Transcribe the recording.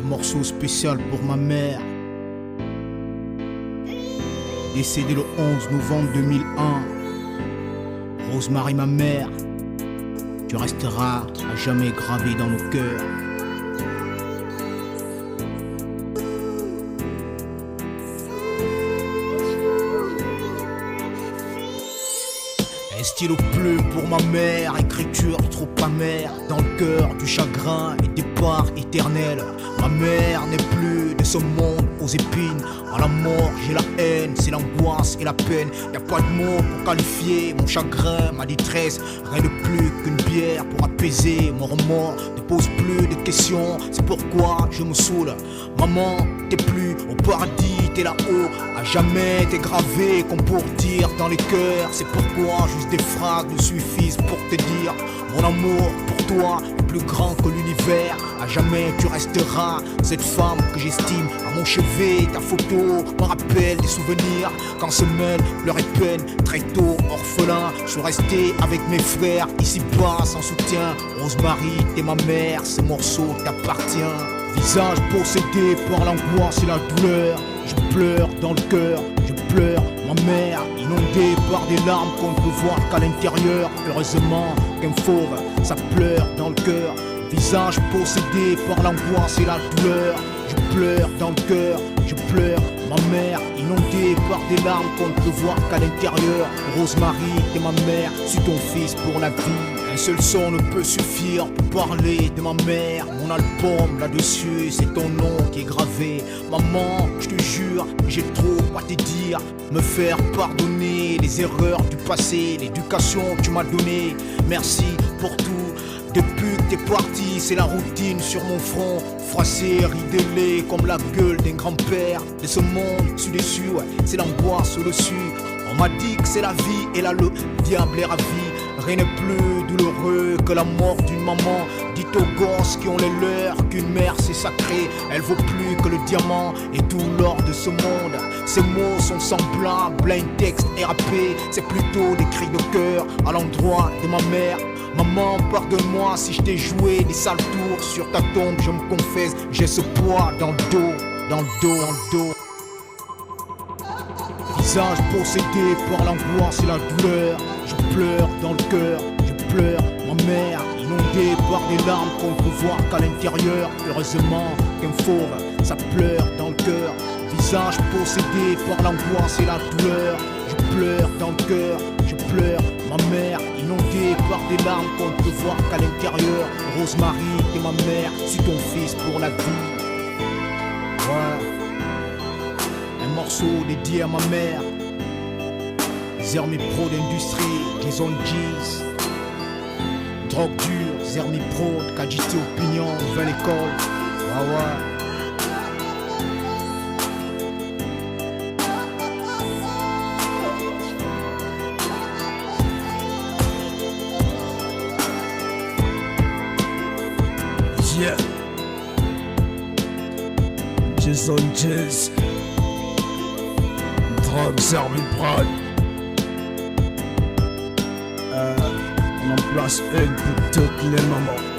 morceau spécial pour ma mère, décédée le 11 novembre 2001. Rosemary, ma mère, tu resteras à jamais gravée dans nos cœurs. Un stylo bleu pour ma mère, écriture trop amère, dans le cœur du chagrin et départ éternel. Ma mère n'est plus de ce monde aux épines. À la mort j'ai la haine, c'est l'angoisse et la peine. Y'a pas de mots pour qualifier mon chagrin, ma détresse. Rien de plus qu'une bière pour apaiser mon remords. Ne pose plus de questions, c'est pourquoi je me saoule. Maman, t'es plus au paradis, t'es là-haut. À jamais t'es gravé comme pour dire dans les cœurs. C'est pourquoi juste des phrases ne suffisent pour te dire mon amour pour toi est plus grand que l'univers. À jamais tu resteras cette femme que j'estime. À mon chevet ta photo me rappelle des souvenirs. Quand se mêlent pleurs et peine, très tôt orphelin, je suis resté avec mes frères ici-bas sans soutien. Rosemary, t'es ma mère, ce morceau t'appartient. Visage possédé par l'angoisse et la douleur, je pleure dans le cœur, je pleure ma mère, inondée par des larmes qu'on ne peut voir qu'à l'intérieur. Heureusement qu'un fauve, ça pleure dans le cœur. Visage possédé par l'angoisse et la douleur, je pleure dans le cœur, je pleure ma mère, inondée par des larmes qu'on ne peut voir qu'à l'intérieur. Rosemary, t'es ma mère, suis ton fils pour la vie. Un seul son ne peut suffire pour parler de ma mère. Mon album là-dessus, c'est ton nom qui est gravé. Maman, je te jure, j'ai trop à te dire. Me faire pardonner les erreurs du passé, l'éducation que tu m'as donnée. Merci pour tout. Depuis que t'es parti, c'est la routine sur mon front. Froissé, ridélé comme la gueule d'un grand-père. De ce monde, je suis déçu, ouais, c'est l'angoisse au-dessus. On m'a dit que c'est la vie, et là le diable est ravi. Rien n'est plus douloureux que la mort d'une maman. Dites aux gosses qui ont les leurs qu'une mère c'est sacré. Elle vaut plus que le diamant et tout l'or de ce monde. Ces mots sont semblables, blind text et rappé. C'est plutôt des cris de cœur à l'endroit de ma mère. Maman, pardonne-moi si je t'ai joué des sales tours. Sur ta tombe, je me confesse, j'ai ce poids dans le dos, dans le dos, dans le dos. Visage possédé par l'angoisse et la douleur, je pleure dans le cœur, je pleure ma mère, inondée par des larmes qu'on ne peut voir qu'à l'intérieur. Heureusement qu'un fauve, ça pleure dans le cœur. Visage possédé par l'angoisse et la douleur, je pleure dans le cœur, je pleure ma mère, inondée par des larmes qu'on ne peut voir qu'à l'intérieur. Rosemary, t'es ma mère, suis ton fils pour la vie. Ouais. Un morceau dédié à ma mère. Zermi Pro d'industrie, Jason G's. Drogue dure, Zermi Pro, KGT Opinion, nouvelle école. Ouais, ouais. Yeah. Jason Jazz. Drogue, Zermi Prod. On en place une pour toutes les mamans.